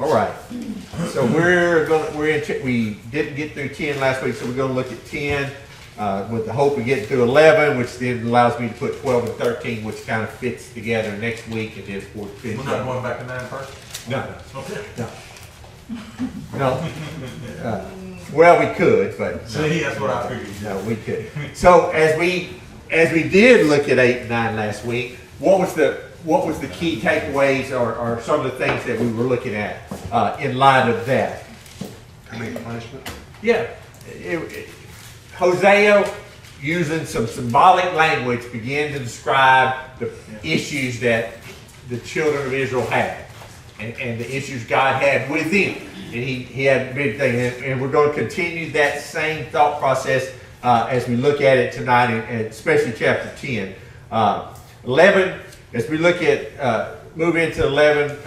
All right. So we didn't get through 10 last week, so we're gonna look at 10 with the hope of getting through 11, which then allows me to put 12 and 13, which kind of fits together next week, and then we'll finish. We're not going back to 9 first? No, Okay. no. Well, we could, but See, that's what I figured. no, we could. So as we did look at 8 and 9 last week, what was the key takeaways or some of the things that we were looking at in light of that? Punishment. Yeah. Hosea, using some symbolic language, began to describe the issues that the children of Israel had and the issues God had with them. And he had big things. And we're going to continue that same thought process as we look at it tonight, and especially chapter 10. 11, as we look at, move into 11,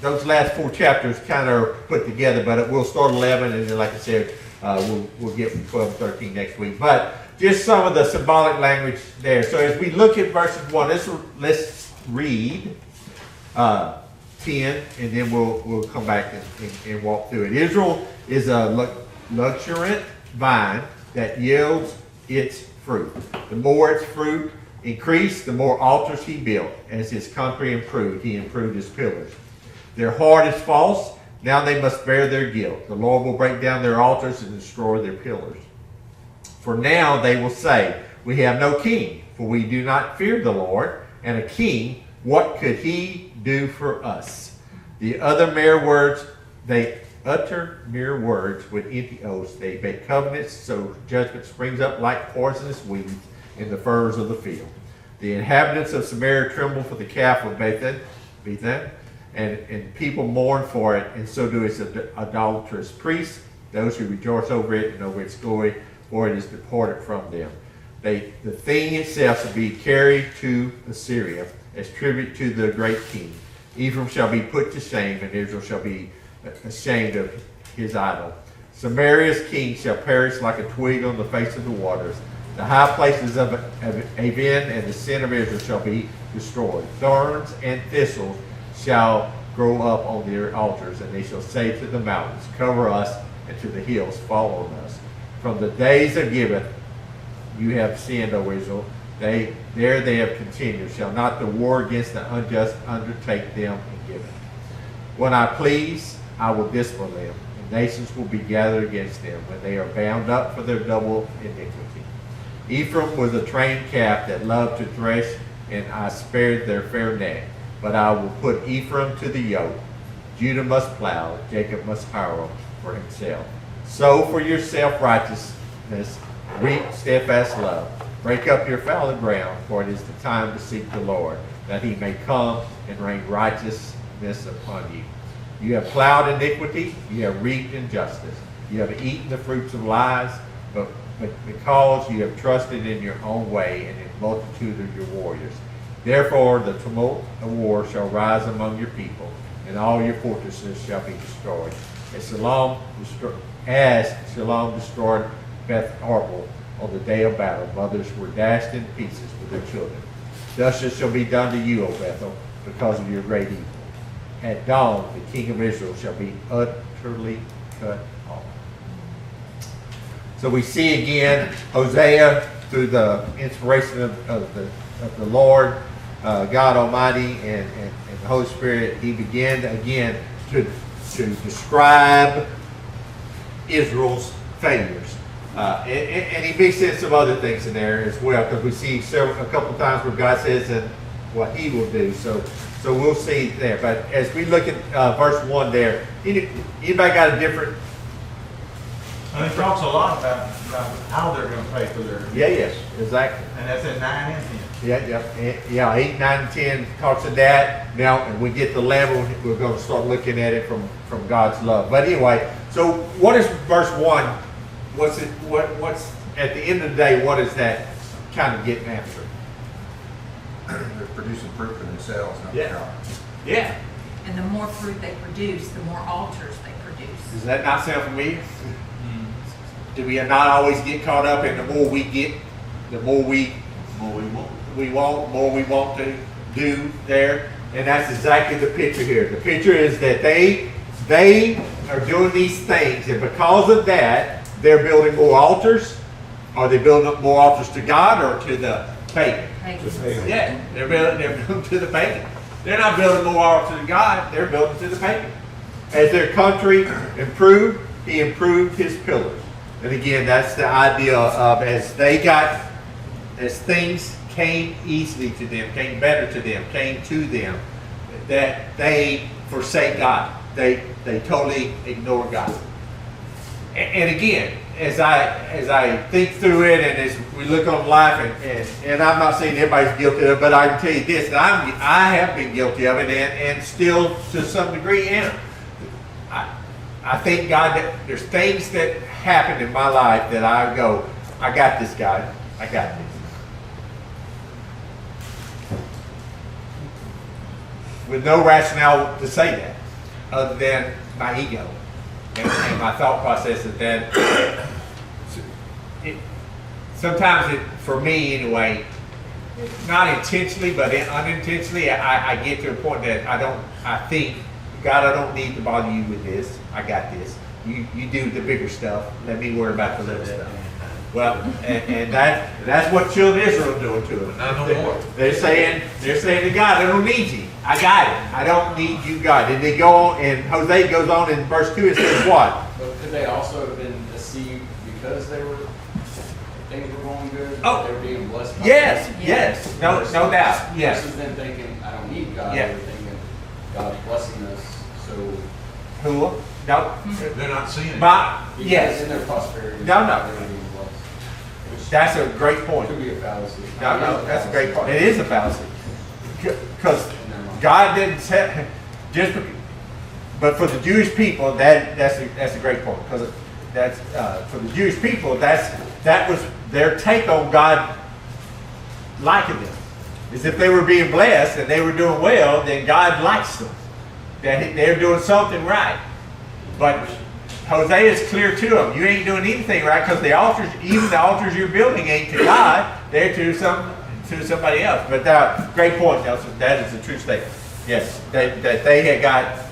those last 4 chapters kind of are put together, but we'll start 11, and then, like I said, we'll get from 12 and 13 next week. But just some of the symbolic language there. So as we look at verses 1, let's read 10, and then we'll come back and walk through it. Israel is a luxuriant vine that yields its fruit. The more its fruit increased, the more altars he built. As his country improved, he improved his pillars. Their heart is false. Now they must bear their guilt. The Lord will break down their altars and destroy their pillars. For now they will say, we have no king, for we do not fear the Lord. And a king, what could he do for us? They utter mere words with empty oaths. They make covenants, so judgment springs up like poisonous weeds in the furrows of the field. The inhabitants of Samaria tremble for the calf of Bethan, and people mourn for it, and so do its idolatrous priests, those who rejoice over it and over its glory, for it is departed from them. The thing itself shall be carried to Assyria as tribute to the great king. Ephraim shall be put to shame, and Israel shall be ashamed of his idol. Samaria's king shall perish like a twig on the face of the waters. The high places of Avon and the sin of Israel shall be destroyed. Thorns and thistles shall grow up on their altars, and they shall say to the mountains, cover us, and to the hills, fall on us. From the days of Gibeon you have sinned, O Israel. They have continued. Shall not the war against the unjust undertake them in Gibeon? When I please, I will discipline them, and nations will be gathered against them when they are bound up for their double iniquity. Ephraim was a trained calf that loved to thresh, and I spared their fair neck. But I will put Ephraim to the yoke. Judah must plow, Jacob must harrow for himself. Sow for your self-righteousness, reap steadfast love. Break up your fallow ground, for it is the time to seek the Lord, that he may come and rain righteousness upon you. You have plowed iniquity, you have reaped injustice. You have eaten the fruits of lies, but because you have trusted in your own way and in multitude of your warriors. Therefore the tumult of war shall rise among your people, and all your fortresses shall be destroyed. As Shalom destroyed Beth Arbel on the day of battle, mothers were dashed in pieces with their children. Thus it shall be done to you, O Bethel, because of your great evil. At dawn the king of Israel shall be utterly cut off. So we see again Hosea, through the inspiration of the Lord, God Almighty, and the Holy Spirit, he began again to describe Israel's failures. And he mixed in some other things in there as well, because we see a couple of times where God says and what he will do. So we'll see there. But as we look at verse 1 there, anybody got a different? And it talks a lot about how they're going to pay for their... Yes, exactly. And that's in 9 and 10. Yeah, 8, 9, and 10 talks of that. Now, and we get to 11, we're going to start looking at it from God's love. But anyway, so what is verse 1? What's at the end of the day, what is that kind of getting after? They're producing fruit for themselves, not Yeah. God. Yeah. And the more fruit they produce, the more altars they produce. Does that not sound familiar? Do we not always get caught up in the more we get, the more we want to do there? And that's exactly the picture here. The picture is that they are doing these things, and because of that, they're building more altars. Are they building up more altars to God or to the pagan? Pagan. Yeah, they're building to the pagan. They're not building more altars to God, they're building to the pagan. As their country improved, he improved his pillars. And again, that's the idea of as things came easily to them, came better to them, came to them, that they forsake God. They totally ignore God. And again, as I think through it, and as we look on life, and I'm not saying everybody's guilty of it, but I can tell you this, that I have been guilty of it, and still to some degree am. I thank God that there's things that happen in my life that I go, I got this, God. I got this. With no rationale to say that, other than my ego and my thought process that sometimes for me anyway, not intentionally but unintentionally, I get to a point that I think, God, I don't need to bother you with this. I got this. You do the bigger stuff. Let me worry about the little stuff. Well, and that's what children of Israel are doing to him. Not no more. They're saying to God, I don't need you. I got it. I don't need you, God. And they go on, and Hosea goes on in verse 2 and says what? But could they also have been deceived because things were going good? Oh. They were being blessed by Yes, God? yes, no doubt, yes. Versus them thinking, I don't need God. Yeah. They're thinking, God's blessing us, so Who? No. They're not seeing it. But because yes, in their prosperity, No. they're being blessed. Which that's a great point. could be a fallacy. No, that's a great point. It is a fallacy because God didn't say but for the Jewish people, that's a great point because that's for the Jewish people that was their take on God liking them. Is if they were being blessed and they were doing well, then God likes them. That they're doing something right. But Hosea is clear to them. You ain't doing anything right because the altars, even the altars you're building, ain't to God. They're to somebody else. But great point, Nelson. That is a true statement. Yes, that they had got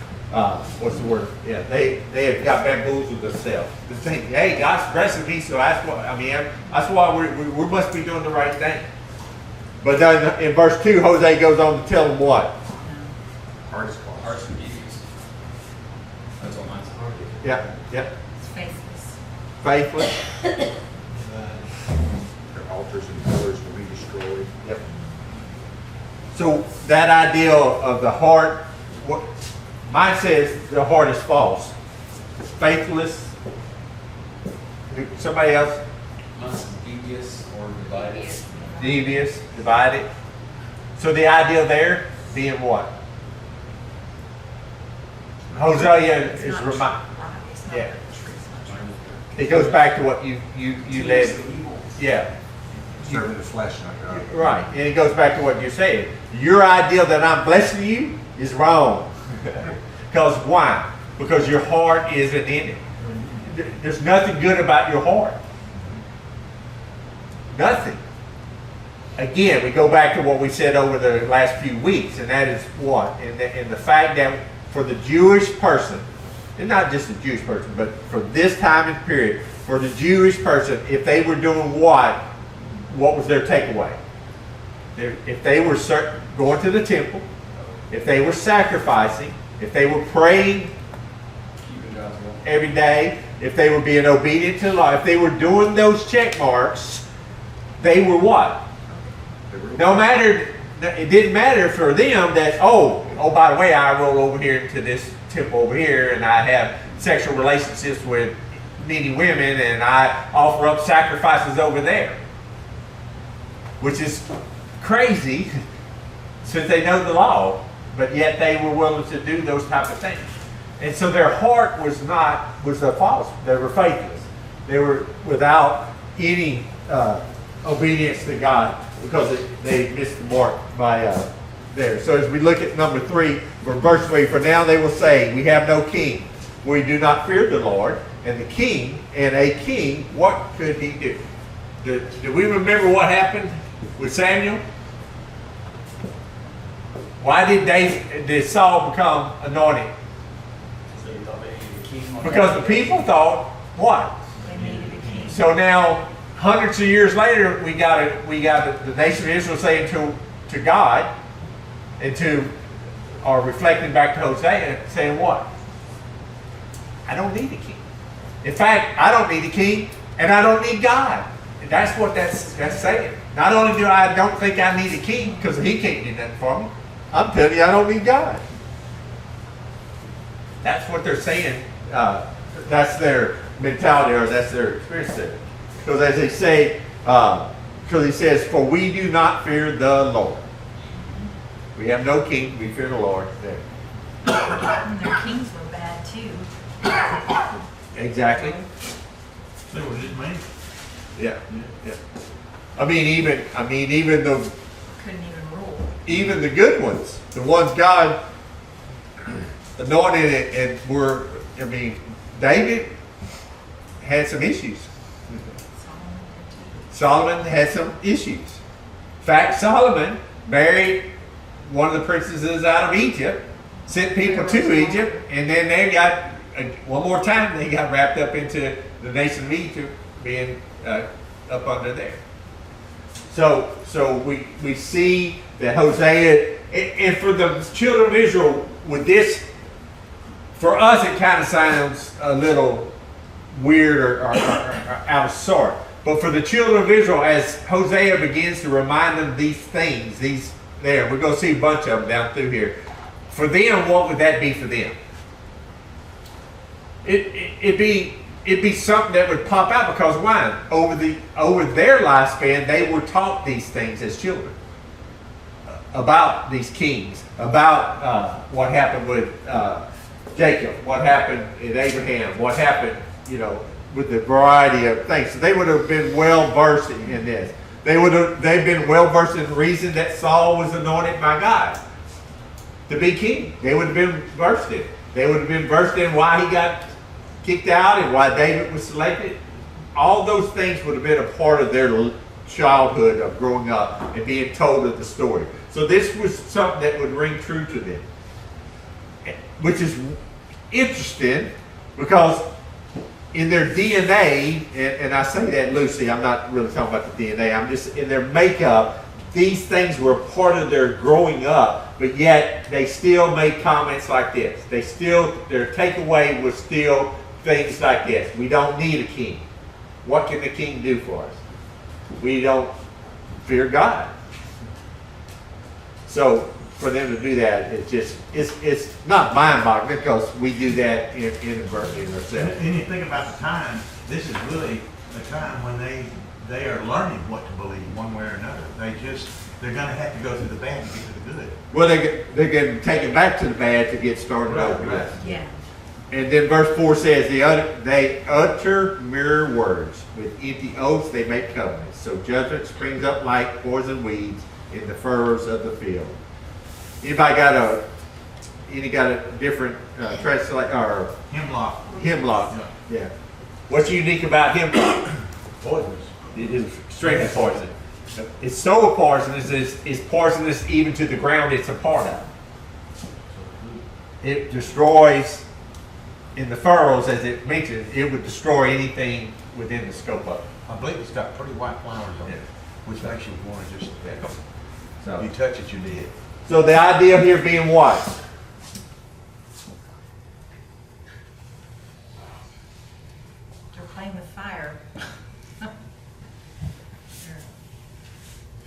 what's the word? Yeah, they had got bamboozled themselves. To think, hey, God's blessing me, so that's why we must be doing the right thing. But then in verse 2, Hosea goes on to tell them what? Hardest cost. Hearts and deeds. That's all mine. Yeah. It's faithless. Faithless. Their altars and pillars will be destroyed. Yep. So that idea of the heart, mine says the heart is false. Faithless. Somebody else? Mine's devious or divided. Devious, divided. So the idea there being what? Hosea It's is not remind. right. It's not Yeah. the truth. It's not true. It goes back to what you led. Yeah. Serving the flesh, not God. Right. And it goes back to what you're saying. Your idea that I'm blessing you is wrong. Because why? Because your heart isn't in it. There's nothing good about your heart. Nothing. Again, we go back to what we said over the last few weeks, and that is what? And the fact that for the Jewish person, and not just the Jewish person, but for this time and period, for the Jewish person, if they were doing what was their takeaway? If they were going to the temple, if they were sacrificing, if they were praying Keeping God's will. every day, if they were being obedient to the law, if they were doing those check marks, they were what? No matter, it didn't matter for them that, oh, by the way, I roll over here into this temple over here and I have sexual relationships with many women and I offer up sacrifices over there. Which is crazy since they know the law, but yet they were willing to do those type of things. And so their heart was false. They were faithless. They were without any obedience to God because they missed the mark by there. So as we look at number 3, verse 3, for now they will say, we have no king. We do not fear the Lord. And a king, what could he do? Do we remember what happened with Samuel? Why did Saul become anointed? So you thought they needed a king? Because the people thought, what? They needed a king. So now, hundreds of years later, we got the nation of Israel saying to God, or reflecting back to Hosea, saying what? I don't need a king. In fact, I don't need a king, and I don't need God. And that's what that's saying. Not only do I don't think I need a king, because he can't do nothing for me, I'm telling you I don't need God. That's what they're saying. That's their mentality, or that's their experience there. Because as they say, because he says, for we do not fear the Lord. We have no king, we fear the Lord. There. And their kings were bad too. Exactly. They were just mean. Yeah. Yeah. I mean, even the Couldn't even rule. even the good ones, the ones God anointed and were. I mean, David had some issues. Solomon had some issues. In fact, Solomon married one of the princesses out of Egypt, sent people to Egypt, and then they got, one more time, they got wrapped up into the nation of Egypt being up under there. So we see that Hosea, and for the children of Israel, with this, for us it kind of sounds a little weird or out of sort. But for the children of Israel, as Hosea begins to remind them these things, we're going to see a bunch of them down through here. For them, what would that be for them? It'd be something that would pop out, because why? Over their lifespan, they were taught these things as children about these kings, about what happened with Jacob, what happened in Abraham, what happened, with the variety of things. So they would have been well versed in this. They've been well versed in the reason that Saul was anointed by God to be king. They would have been versed in it. They would have been versed in why he got kicked out and why David was selected. All those things would have been a part of their childhood of growing up and being told of the story. So this was something that would ring true to them, which is interesting because in their DNA, and I say that loosely, I'm not really talking about the DNA, I'm just in their makeup, these things were part of their growing up, but yet they still made comments like this. Their takeaway was still things like this. We don't need a king. What can the king do for us? We don't fear God. So for them to do that, it's not mind-boggling, because we do that inadvertently ourselves. And you think about the time, this is really the time when they are learning what to believe one way or another. They're going to have to go through the bad to get to the good. Well, they can take it back to the bad to get started over. Right. Yeah. And then verse 4 says, they utter mere words. With empty oaths they make covenants. So judgment springs up like poison weeds in the furrows of the field. Anybody got a different translation or Hemlock. hemlock? Yeah. What's unique about hemlock? Poisonous. It is extremely poison. It's so poisonous, it's poisonous even to the ground it's a part of. It destroys, in the furrows, as it mentioned, it would destroy anything within the scope of it. I believe it's got pretty white flowers on it, Yeah. which makes you want to just, if So, you touch it, you're dead. so the idea here being what? They're playing with fire.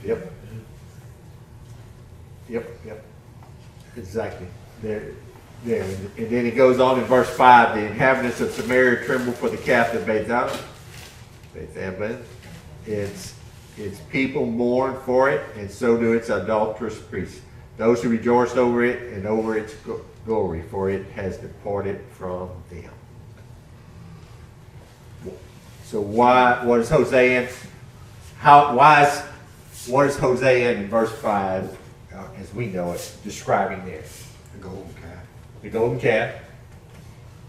Yep. Yep. Exactly. There. And then he goes on in verse 5, the inhabitants of Samaria tremble for the calf of Bethlehem. Its people mourn for it, and so do its adulterous priests. Those who rejoiced over it and over its glory, for it has departed from them. So what is Hosea in verse 5, as we know it, describing there? The golden calf. The golden calf.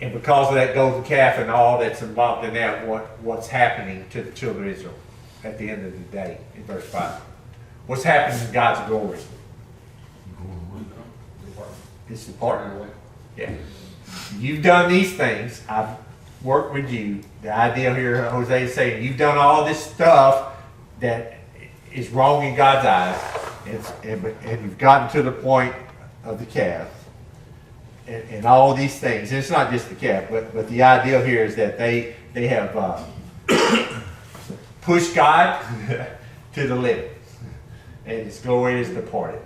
And because of that golden calf and all that's involved in that, what's happening to the children of Israel at the end of the day in verse 5? What's happening in God's glory? It's important. Yeah. You've done these things. I've worked with you. The idea here, Jose is saying, you've done all this stuff that is wrong in God's eyes, and you've gotten to the point of the calf, and all these things. And it's not just the calf, but the idea here is that they have pushed God to the limit, and His glory is departed.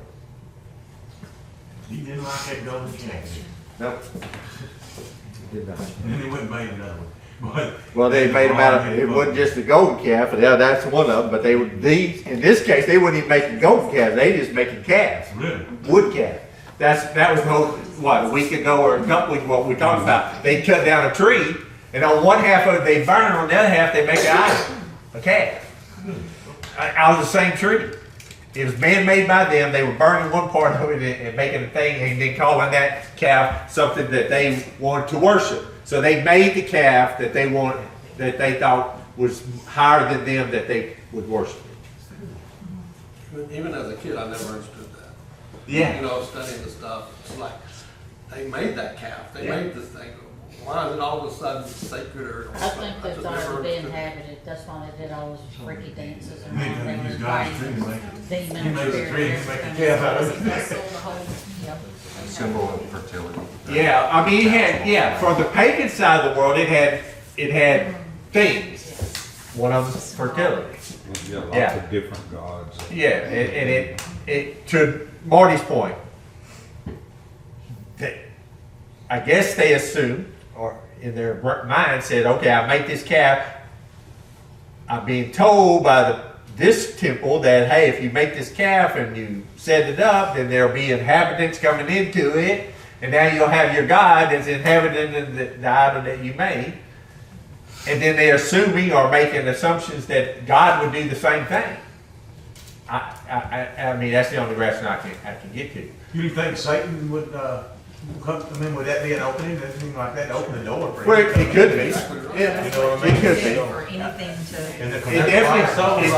He didn't like that golden calf. Nope. Did not. And then he went and made another one. But Well, they made them out of, it wasn't just the golden calf, but yeah, that's one of them, but they were, these, in this case, they weren't even making golden calves, they just making calves. Really? Wood calf. That was the whole, what, a week ago or a couple weeks, what we talked about. They cut down a tree, and on one half of it they burn, on the other half they make an idol, a calf. Out of the same tree. It was man-made by them. They were burning one part of it and making a thing, and then calling that calf something that they wanted to worship. So they made the calf that they wanted, that they thought was higher than them, that they would worship. Even as a kid, I never understood that. Yeah. You know, studying the stuff, it's like, they made that calf, they Yeah. made this thing. Why is it all of a sudden sacred or? I think I they've just never already been understood. inhabited, that's why they did all those freaky dances and And all then that. he used God's tree to make it. Demon He made the spirit tree and to make a everything. calf out of it. That's all the whole, yep. A symbol of fertility. Yeah, I mean, it had, yeah, for the pagan side of the world, it had things. One of them is fertility. Yeah, lots Yeah. of different gods. Yeah, and it to Marty's point, I guess they assumed, or in their mind said, okay, I make this calf. I'm being told by this temple that, hey, if you make this calf and you set it up, then there'll be inhabitants coming into it, and now you'll have your God that's inhabited in the idol that you made. And then they're assuming or making assumptions that God would do the same thing. I mean, that's the only rationale I can get to. You think Satan would, come, I mean, would that be an opening, anything like that, to open the door for Well, him? it could be. You know what I mean? It could be. For anything to, And the- It definitely,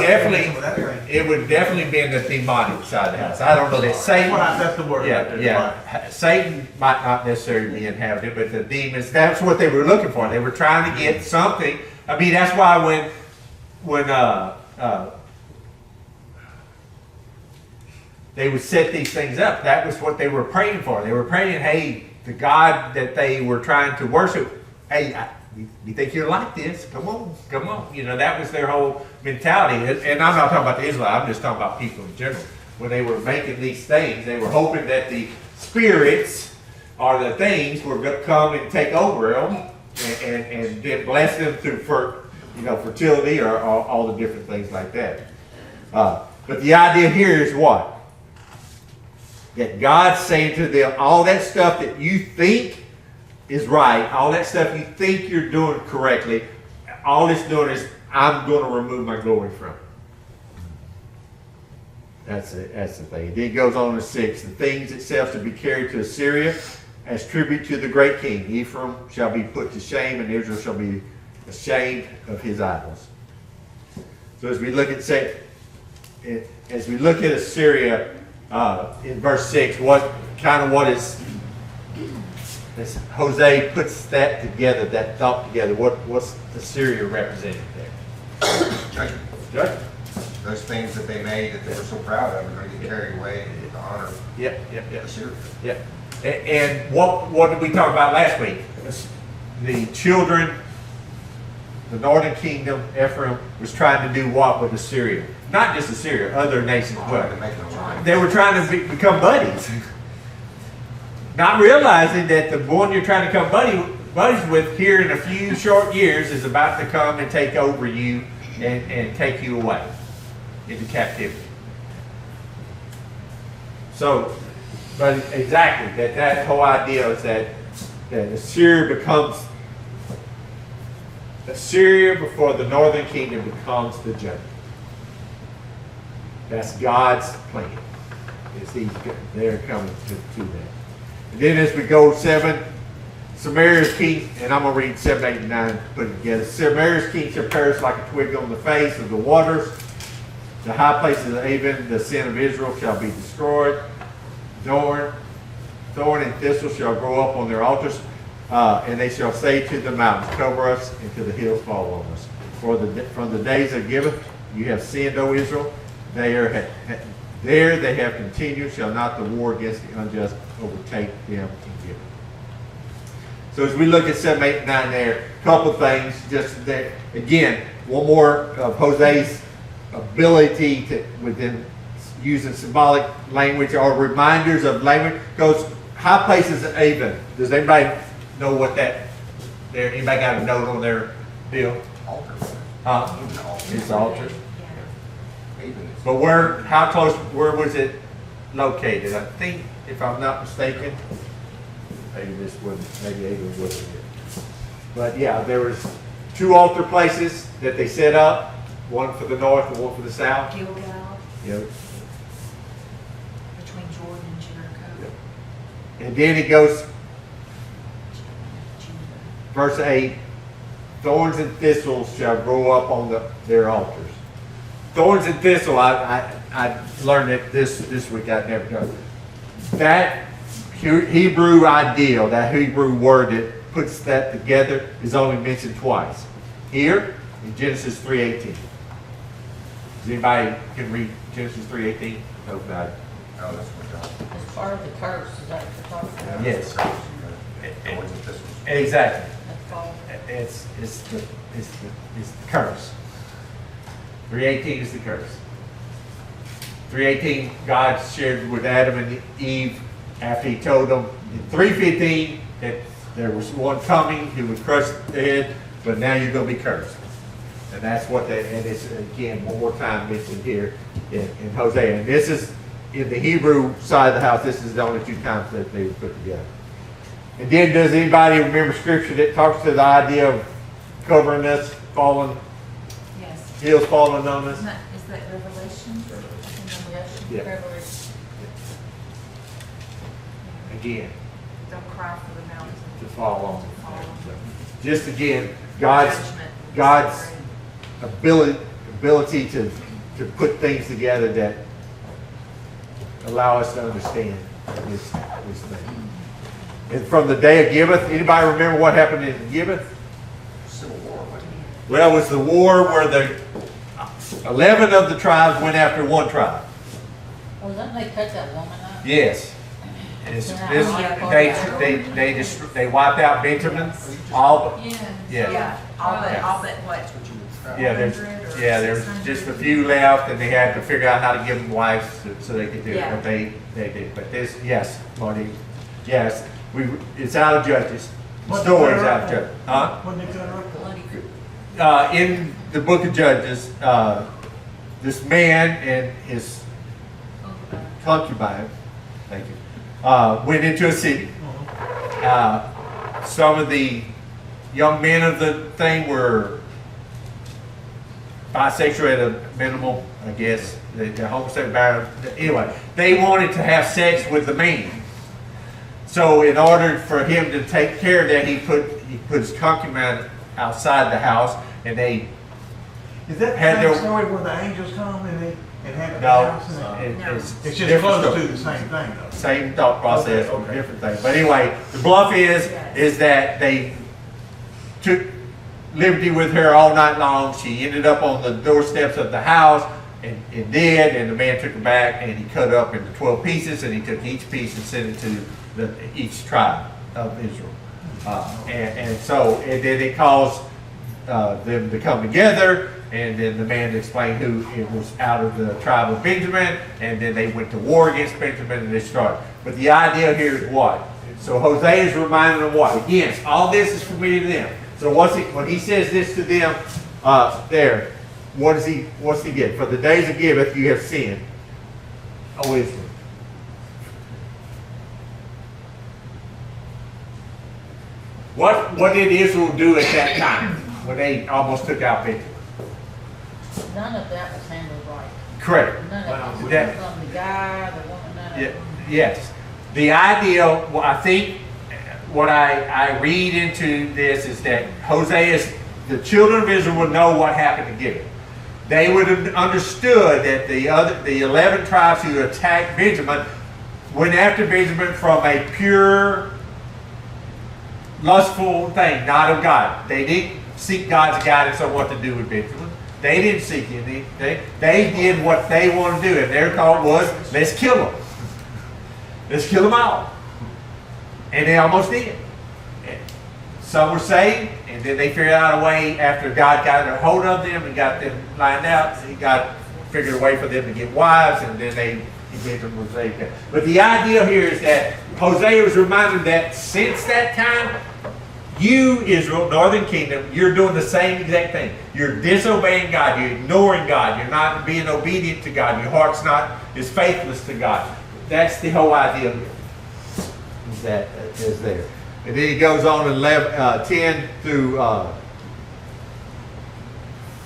That thing. it would definitely be in the demonic side of the house. I don't know that Satan, That's the word. right yeah, there, yeah. Satan might not necessarily be inhabited, but the demons, that's what they were looking for. They were trying to get something. I mean, that's why when they would set these things up, that was what they were praying for. They were praying, hey, the God that they were trying to worship, hey, you think you're like this? Come on, come on. You know, that was their whole mentality. And I'm not talking about the Israelites, I'm just talking about people in general. When they were making these things, they were hoping that the spirits or the things were going to come and take over them and then bless them through fertility or all the different things like that. But the idea here is what? That God's saying to them, all that stuff that you think is right, all that stuff you think you're doing correctly, all it's doing is, I'm going to remove my glory from it. That's the thing. Then it goes on to 6. The things itself to be carried to Assyria as tribute to the great king. Ephraim shall be put to shame, and Israel shall be ashamed of his idols. So as we look at Assyria, in verse 6, as Jose puts that together, that thought together, what's Assyria represented there? Judgment. Judgment. Those things that they made that they were so proud of are going to get carried away and get the honor of Yep. Assyria. Yeah. And what did we talk about last week? The children, the northern kingdom, Ephraim, was trying to do what with Assyria? Not just Assyria, other nations as Trying to well. make them right. They were trying to become buddies. Not realizing that the one you're trying to become buddies with here in a few short years is about to come and take over you and take you away into captivity. So, but exactly, that whole idea is that Assyria before the northern kingdom becomes the judge. That's God's plan. They're coming to that. And then as we go 7, Samaria's king, and I'm going to read 7, 8, and 9, put it together. Samaria's king shall perish like a twig on the face of the waters. The high places of Avon, the sin of Israel, shall be destroyed. Dorn, thorn and thistle shall grow up on their altars, and they shall say to the mountains, cover us, and to the hills fall on us. From the days of giveth, you have sinned, O Israel. There they have continued, shall not the war against the unjust overtake them in giving. So as we look at 7, 8, 9 there, a couple of things, just there, again, one more of Jose's ability to, within using symbolic language or reminders of language, goes high places of Avon. Does anybody know what that, there, anybody got a note on their deal? Altar. It's altar. Even it's- But how close, where was it located? I think, if I'm not mistaken, maybe Avon wasn't it. But yeah, there was 2 altar places that they set up, one for the north and one for the south. Gilgal, You know, between Jordan and Jericho. and then it goes, verse 8, thorns and thistles shall grow up on their altars. Thorns and thistle, I learned it this week, I'd never done. That Hebrew ideal, that Hebrew word that puts that together is only mentioned twice. Here, in Genesis 3:18. Does anybody can read Genesis 3:18? No, not. Oh, that's what God. It's part of the curse, is that what you're talking about? Yes. Thorns and thistles. Exactly. That's called, It's the curse. 3:18 is the curse. 3:18, God shared with Adam and Eve after he told them in 3:15 that there was one coming who would crush the head, but now you're going to be cursed. And that's what and it's again one more time mentioned here in Hosea. And this is in the Hebrew side of the house, this is the only 2 times that they were put together. And then does anybody remember scripture that talks to the idea of covering us, falling, Yes. hills falling on us? Is that Revelation? Yeah. Revelation. Again, Don't cry for the mountains. to fall on. Fall on. Just again, God's Judgment. ability to put things together that allow us to understand this thing. And from the day of Gibbeth, anybody remember what happened in Gibbeth? Civil War, wasn't it? Well, it was the war where the 11 of the tribes went after one tribe. Oh, didn't they cut that woman up? Yes. They wiped out Benjamin, all but, Yeah, yeah. all but what? Yeah, 400 or there's 600? just a few left, and they had to figure out how to give them wives so they could do it, Yeah. but they did. But this, yes, Marty, yes, it's out of Judges. The What story's they cut out of her Judges. Huh? When they cut her up? Bloody In the book of Judges, this man and his concubine, thank you, went into a city. Some of the young men of the thing were bisexual at a minimal, I guess. The homosexual, anyway, they wanted to have sex with the man. So in order for him to take care of that, he put his concubine outside the house, and they Is that Had the their- same story where the angels come and inhabit the no, house? And No. it's it's just different close story. to the same thing though. Same thought process, Okay. different thing. But anyway, the bluff is that they took liberty with her all night long. She ended up on the doorsteps of the house and the man took her back and he cut her up into 12 pieces, and he took each piece and sent it to each tribe of Israel. And then it caused them to come together, and then the man explained who it was out of the tribe of Benjamin, and then they went to war against Benjamin and they started. But the idea here is what? So Hosea is reminding them what? Again, all this is familiar to them. So when he says this to them there, what's he get? For the days of Gibbeth you have sinned, O Israel. What did Israel do at that time when they almost took out Benjamin? None of that was handled right. Correct. None of it. That- From the guy, the woman, none of Yeah, it. yes. The idea, well, I think, what I read into this is that the children of Israel would know what happened to Gibeon. They would have understood that the 11 tribes who attacked Benjamin went after Benjamin from a pure, lustful thing, not of God. They didn't seek God's guidance on what to do with Benjamin. They didn't seek it. They did what they wanted to do, and their thought was, let's kill them. Let's kill them all. And they almost did. Some were saved, and then they figured out a way after God got a hold of them and got them lined out. He figured a way for them to get wives, and then Benjamin was saved. But the idea here is that Hosea was reminded that since that time, you, Israel, Northern Kingdom, you're doing the same exact thing. You're disobeying God. You're ignoring God. You're not being obedient to God. Your heart's not is faithless to God. That's the whole idea that is there. And then he goes on in 10 through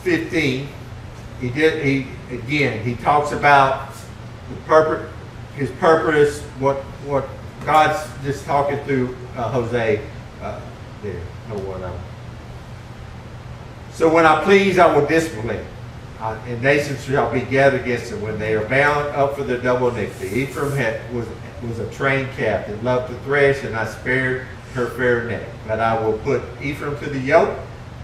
15. He talks about his purpose, what God's just talking through Hosea. There, no one else. So when I please, I will discipline, and nations shall be gathered against him when they are bound up for their double iniquity. Ephraim was a trained calf that loved to thresh, and I spared her fair neck. But I will put Ephraim to the yoke.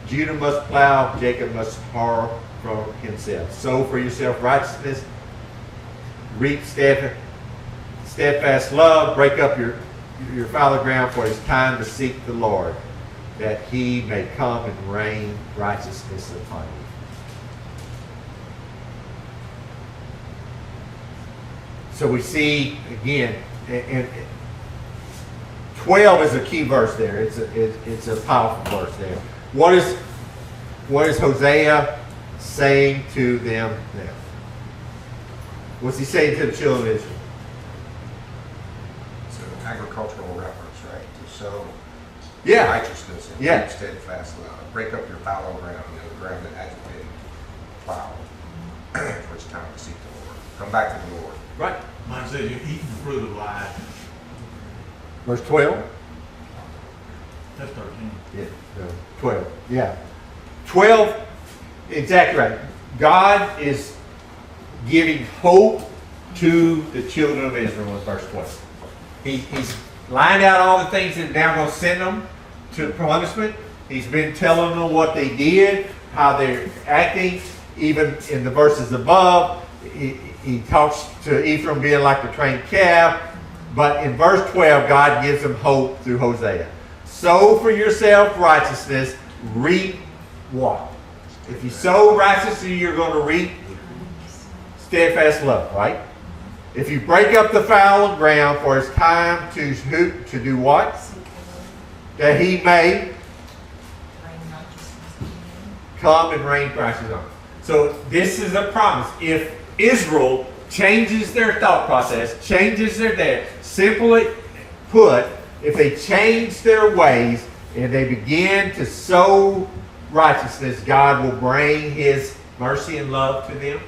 Judah must plow, Jacob must harrow from himself. Sow for yourself righteousness, reap steadfast love, break up your fallow ground, for it's time to seek the Lord, that he may come and rain righteousness upon you. So we see again, and 12 is a key verse there. It's a powerful verse there. What is Hosea saying to them now? What's he saying to the children of Israel? It's an agricultural reference, right? To sow Yeah. righteousness and Yeah. keep steadfast love. Break up your fallow ground, the ground that hasn't been plowed. For it's time to seek the Lord. Come back to the Lord. Right. Mine says you're eating the fruit of life. Verse 12. That's 13. Yeah, 12. Yeah. 12, exactly right. God is giving hope to the children of Israel in verse 12. He's lined out all the things that now going to send them to punishment. He's been telling them what they did, how they're acting. Even in the verses above, he talks to Ephraim being like the trained calf. But in verse 12, God gives them hope through Hosea. Sow for yourself righteousness, reap what? If you sow righteousness, you're going to reap steadfast love, right? If you break up the fallow ground, for it's time to do what? That he may come and rain righteousness on. So this is a promise. If Israel changes their thought process, changes their day, simply put, if they change their ways and they begin to sow righteousness, God will bring his mercy and love to them.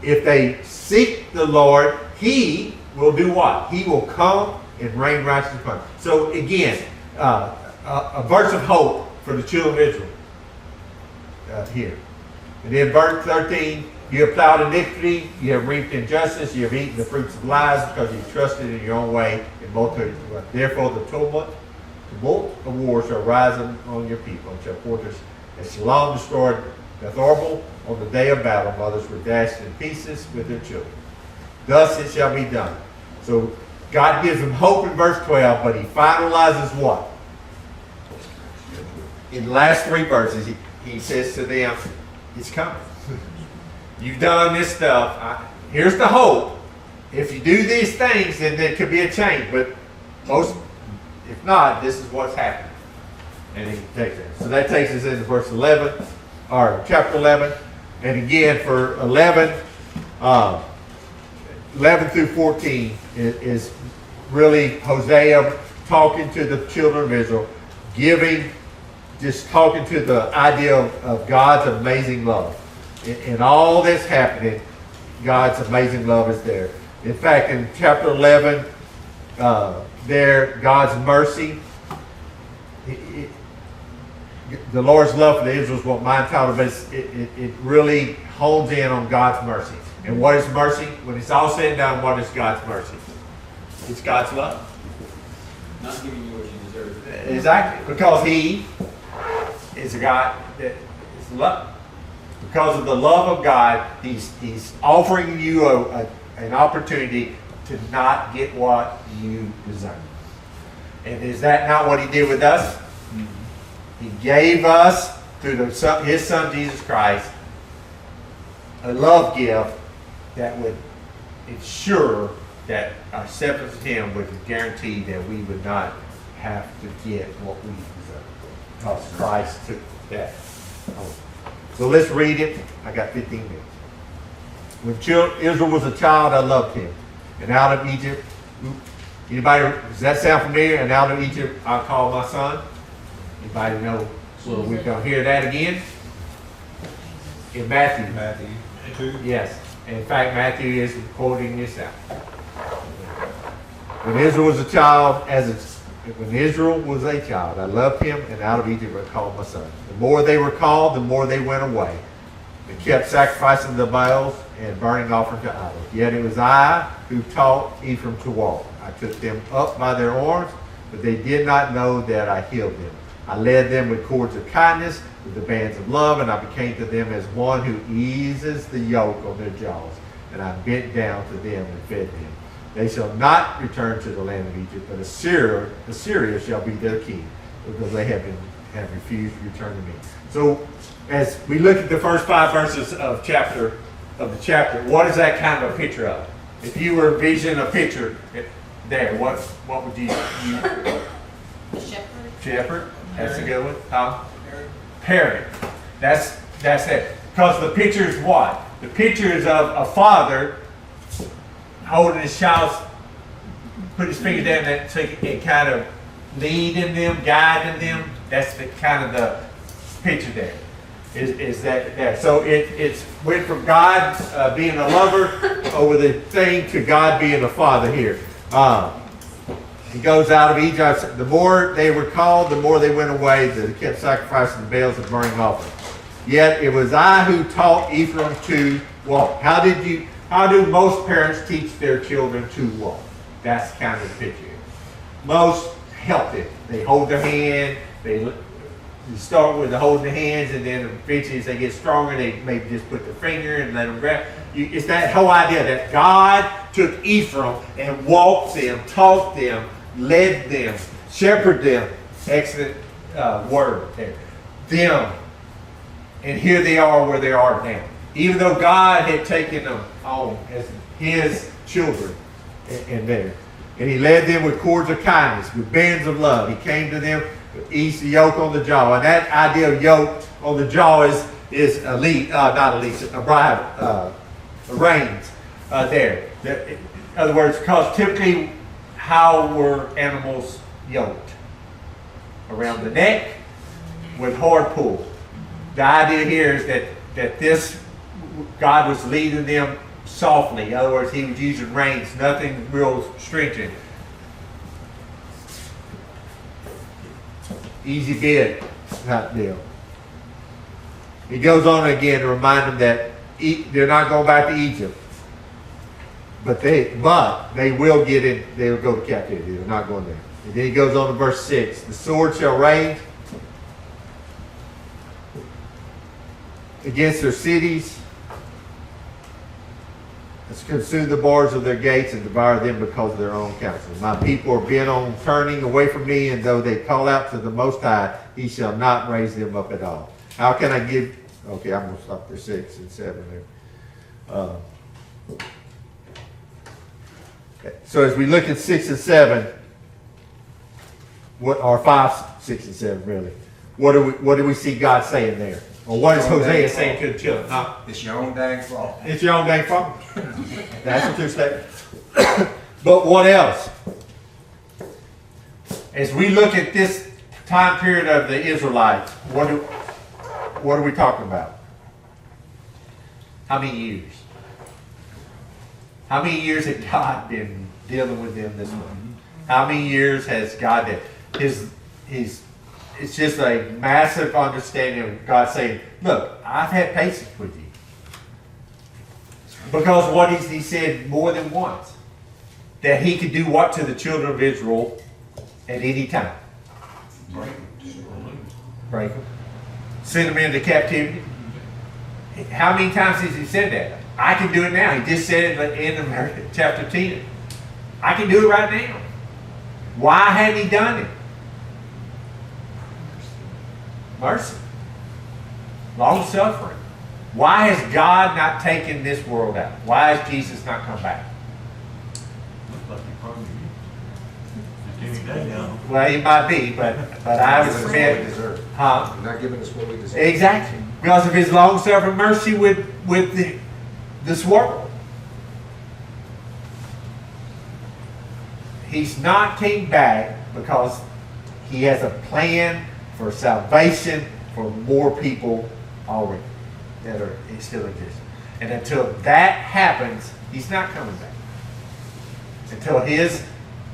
If they seek the Lord, he will do what? He will come and rain righteousness upon them. So again, a verse of hope for the children of Israel here. And then verse 13, you have plowed iniquity, you have reaped injustice, you have eaten the fruits of lies because you trusted in your own way and multitude. Therefore the tumult of war shall rise on your people, and shall fortress as Shalom destroyed Betharbel on the day of battle. Mothers were dashed in pieces with their children. Thus it shall be done. So God gives them hope in verse 12, but he finalizes what? In the last three verses, he says to them, it's coming. You've done this stuff. Here's the hope. If you do these things, then there could be a change. But if not, this is what's happening. And he takes it. So that takes us into verse 11, or chapter 11. And again, for 11 through 14 is really Hosea talking to the children of Israel, just talking to the idea of God's amazing love. In all that's happening, God's amazing love is there. In fact, in chapter 11, God's mercy, the Lord's love for the Israel is what mine title, but it really hones in on God's mercy. And what is mercy? When it's all said and done, what is God's mercy? It's God's love. Not giving you what you deserve. Exactly, because He is a God that is love. Because of the love of God, He's offering you an opportunity to not get what you deserve. And is that not what He did with us? He gave us, through His Son Jesus Christ, a love gift that would ensure that our acceptance of Him would guarantee that we would not have to get what we deserve. Because Christ took that on. So let's read it. I got 15 minutes. When Israel was a child, I loved him. And out of Egypt, anybody, does that sound familiar? And out of Egypt, I called my son. Anybody know? So we're going to hear that again in Matthew. Matthew 2. Yes. In fact, Matthew is quoting this out. When Israel was a child, I loved him, and out of Egypt I called my son. The more they were called, the more they went away. They kept sacrificing the Baals and burning offering to idols. Yet it was I who taught Ephraim to walk. I took them up by their arms, but they did not know that I healed them. I led them with cords of kindness, with the bands of love, and I became to them as one who eases the yoke on their jaws. And I bent down to them and fed them. They shall not return to the land of Egypt, but Assyria shall be their king, because they have refused to return to me. So, as we look at the first 5 verses of the chapter, what is that kind of a picture of? If you were envisioning a picture there, what would you Shepherd. shepherd? That's a good one. Huh? Parent. That's it. Because the picture is what? The picture is of a father holding his child, put his finger down and so he can kind of leading them, guiding them. That's the kind of the picture there. Is that there? So it's went from God being a lover over the thing to God being a father here. He goes out of Egypt. The more they were called, the more they went away. They kept sacrificing the Baals and burning offerings. Yet it was I who taught Ephraim to walk. How do most parents teach their children to walk? That's kind of the picture. Most help it. They hold their hand. They start with holding the hands, and then eventually as they get stronger, they maybe just put their finger and let them grab. It's that whole idea that God took Ephraim and walked them, taught them, led them, shepherded them. Excellent word there. Them. And here they are where they are now. Even though God had taken them on as His children in there. And He led them with cords of kindness, with bands of love. He came to them, eased the yoke on the jaw. And that idea of yoke on the jaw is a bribe, reins there. In other words, because typically, how were animals yoked? Around the neck with hard pull. The idea here is that this God was leading them softly. In other words, He was using reins, nothing real stringent. Easy bid type deal. He goes on again to remind them that they're not going back to Egypt. But they will get in, they will go to captivity. They're not going there. And then he goes on to verse 6. The sword shall rage against their cities, let's consume the bars of their gates and devour them because of their own counsel. My people are bent on turning away from me, and though they call out to the Most High, He shall not raise them up at all. How can I give? Okay, I'm going to stop there, 6 and 7 there. Okay. So as we look at 6 and 7, what are 5, 6 and 7 really? What do we see God saying there? Or what is Hosea saying to the children? Huh? It's your own dang fault. It's your own dang fault. That's a true statement. But what else? As we look at this time period of the Israelites, what are we talking about? How many years? How many years has God been dealing with them this way? How many years has God been? It's just a massive understanding of God saying, look, I've had patience with you. Because what He said more than once. that he could do what to the children of Israel at any time? Break them. Send them into captivity. How many times has he said that? I can do it now. He just said it at the end of chapter 10. I can do it right now. Why hadn't he done it? Mercy. Long suffering. Why has God not taken this world out? Why has Jesus not come back? Looks like you probably just any day now. Well, he might be, but I would He's giving us what we submit, deserve. huh? He's not giving us what we deserve. Exactly. Because of his long suffering mercy with this world. He's not came back because he has a plan for salvation for more people already that are still existing. And until that happens, he's not coming back. Until his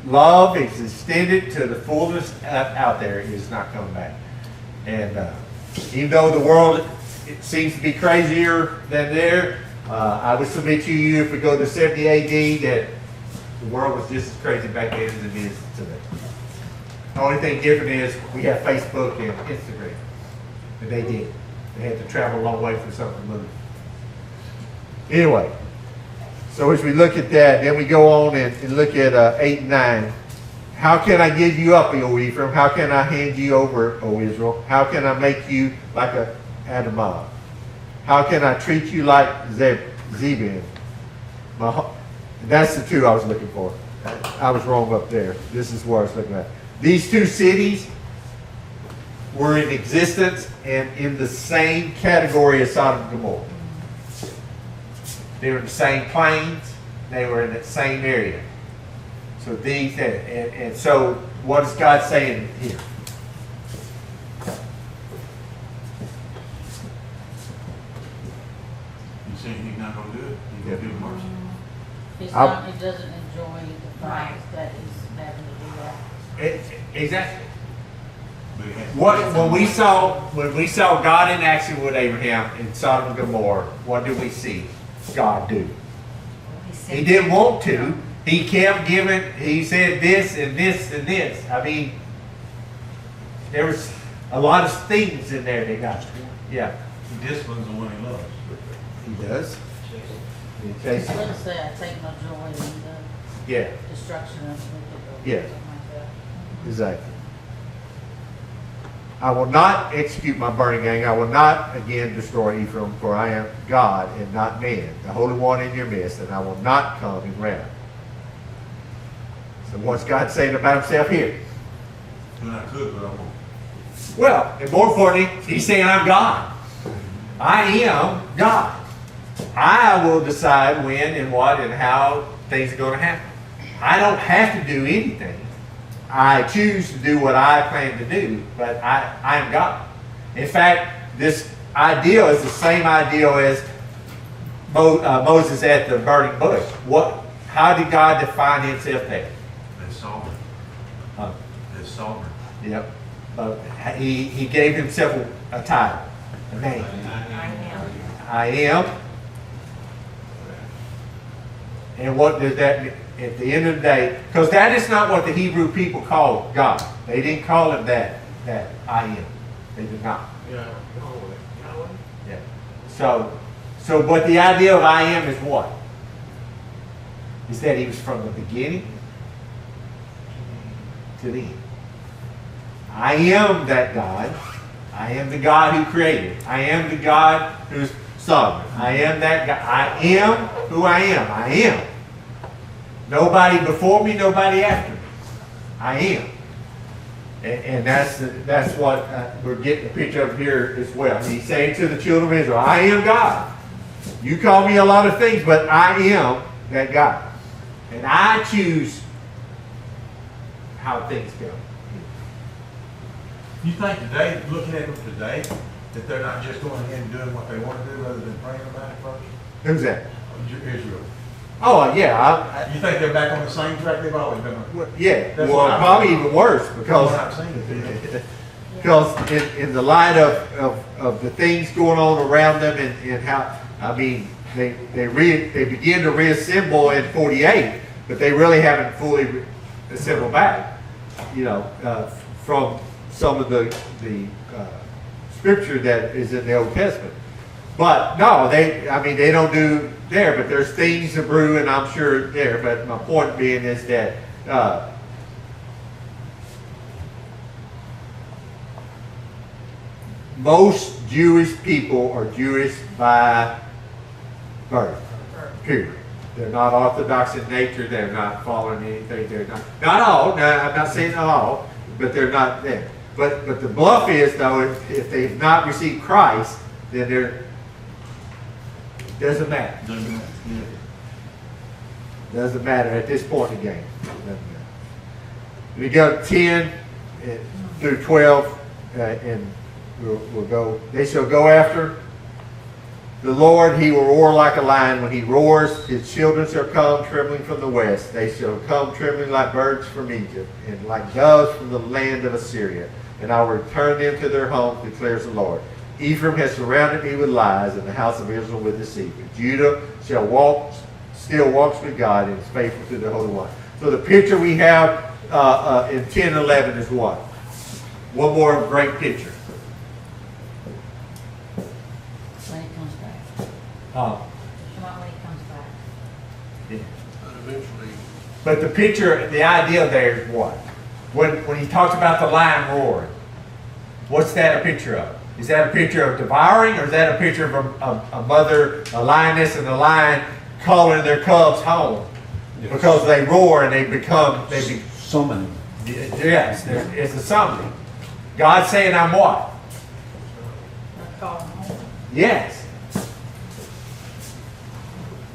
love is extended to the fullness out there, he's not coming back. And even though the world it seems to be crazier than there, I would submit to you if we go to 70 AD that the world was just as crazy back then as it is today. The only thing different is we have Facebook and Instagram. And they did. They had to travel a long way for something to move. Anyway, so as we look at that, then we go on and look at 8 and 9. How can I give you up, O Ephraim? How can I hand you over, O Israel? How can I make you like a Adamah? How can I treat you like Zebulun? That's the two I was looking for. I was wrong up there. This is what I was looking at. These two cities were in existence and in the same category as Sodom and Gomorrah. They were in the same plains. They were in the same area. So these, and so what is God saying here? You saying he's not gonna do it? He's gonna give mercy? He's I'll- not, he doesn't enjoy the fact that he's having to do that. Exactly. But he has to- When we saw God in action with Abraham in Sodom and Gomorrah, what did we see God do? He didn't want to. He kept giving. He said this and this and this. I mean, there was a lot of things in there that God. Yeah, He disciplines the one he loves. he does. He He's takes- going to say, I take no joy in the Yeah, destruction of the wicked. or Yeah. something like that. exactly. I will not execute my burning anger. I will not again destroy Ephraim, for I am God and not man, the Holy One in your midst, and I will not come in wrath. So what's God saying about himself here? And I could, but I won't. Well, and more importantly, he's saying I'm God. I am God. I will decide when and what and how things are going to happen. I don't have to do anything. I choose to do what I plan to do, but I am God. In fact, this ideal is the same ideal as Moses at the burning bush. How did God define himself there? As sovereign. As sovereign. Yep. He gave himself a title, a name. I am. And what does that mean? At the end of the day, because that is not what the Hebrew people called God. They didn't call him that I am. They did not. Yeah. Yeah. But the idea of I am is what? Is that he was from the beginning to the end. I am that God. I am the God who created. I am the God who's sovereign. I am that God. I am who I am. I am. Nobody before me, nobody after me. I am. And that's what we're getting a picture of here as well. He's saying to the children of Israel, I am God. You call me a lot of things, but I am that God. And I choose how things go. You think today, looking at them today, that they're not just going ahead and doing what they want to do rather than praying about it first? Who's that? Israel. Oh, yeah. You think they're back on the same track they've always been on? Yeah. That's Well, what I'm probably saying. even worse because That's what I'm saying. because in the light of the things going on around them and how, I mean, they begin to reassemble in 48, but they really haven't fully assembled back, from some of the scripture that is in the Old Testament. But no, they don't do there, but there's things to brew, and I'm sure there. But my point being is that most Jewish people are Jewish by birth. Period. They're not Orthodox in nature. They're not following anything. They're not all. No, I'm not saying all, but they're not there. But the bluff is, though, if they've not received Christ, then they're doesn't matter. Doesn't matter at this point in the game. We go 10 through 12, and we'll go. They shall go after the Lord. He will roar like a lion. When he roars, his children shall come trembling from the west. They shall come trembling like birds from Egypt, and like doves from the land of Assyria. And I will return them to their home, declares the Lord. Ephraim has surrounded me with lies, and the house of Israel with deceit. But Judah still walks with God, and is faithful to the Holy One. So the picture we have in 10 and 11 is what? One more great picture. When it comes back. Uh, Not when it comes back. yeah. But eventually, But the picture, the idea there is what? When he talks about the lion roaring, what's that a picture of? Is that a picture of devouring, or is that a picture of a mother, a lioness, and a lion calling their cubs home because they roar and they Summoning. yes, it's a summoning. God's saying, I'm what? Not calling home. Yes.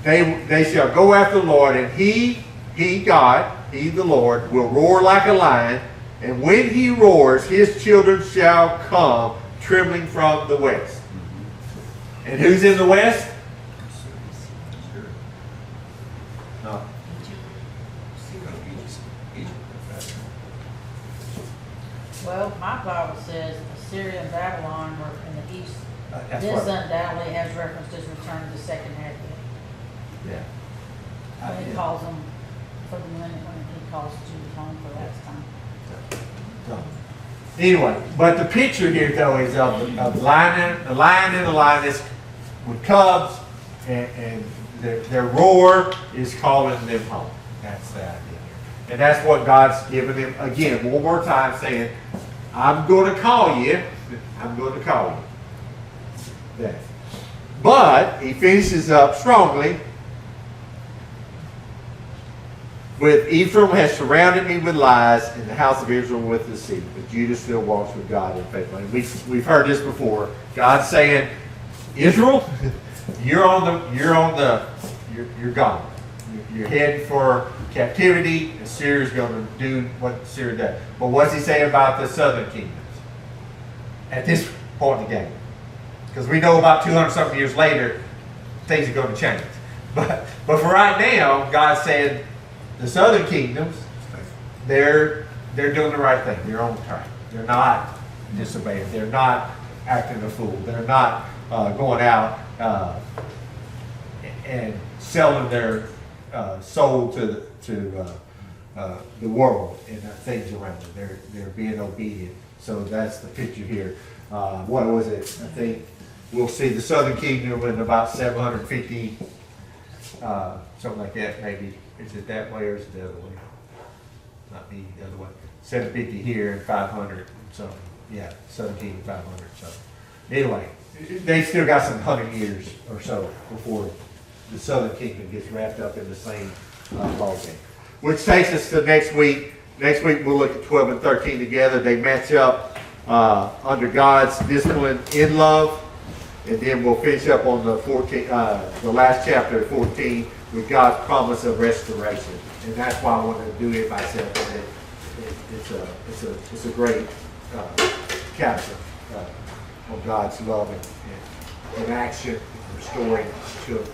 They shall go after the Lord, and He, God, He, the Lord, will roar like a lion, and when He roars, His children shall come trembling from the west. And who's in the west? No. Well, my Bible says Assyria and Babylon were in the east. That's This what- undoubtedly has reference to his return to the second half of it. Yeah. When he calls them for the minute, when he calls Judah home for that time. So, anyway, but the picture here, though, is of the lion and the lioness with cubs, and their roar is calling them home. That's the idea here. And that's what God's given them, again, one more time, saying, I'm going to call you. I'm going to call you. That. But he finishes up strongly with Ephraim has surrounded me with lies, and the house of Israel with deceit. But Judah still walks with God in faith. We've heard this before. God's saying, Israel, you're gone. You're heading for captivity, and Syria's going to do what Syria does. But what's he saying about the southern kingdoms at this point in the game? Because we know about 200-something years later, things are going to change. But for right now, God's saying the southern kingdoms, they're doing the right thing. They're on track. They're not disobeying. They're not acting a fool. They're not going out and selling their soul to the world and things around them. They're being obedient. So that's the picture here. What was it? I think we'll see the southern kingdom in about 750, something like that maybe. Is it that way or is it the other way? Not me, the other way. 750 here and 500 and something. Yeah, southern kingdom 500. So anyway, they still got some 100 years or so before the southern kingdom gets wrapped up in the same ballgame. Which takes us to next week. Next week we'll look at 12 and 13 together. They match up under God's discipline in love. And then we'll finish up on the last chapter, 14, with God's promise of restoration. And that's why I wanted to do it myself. It's a great chapter on God's love and action, restoring children.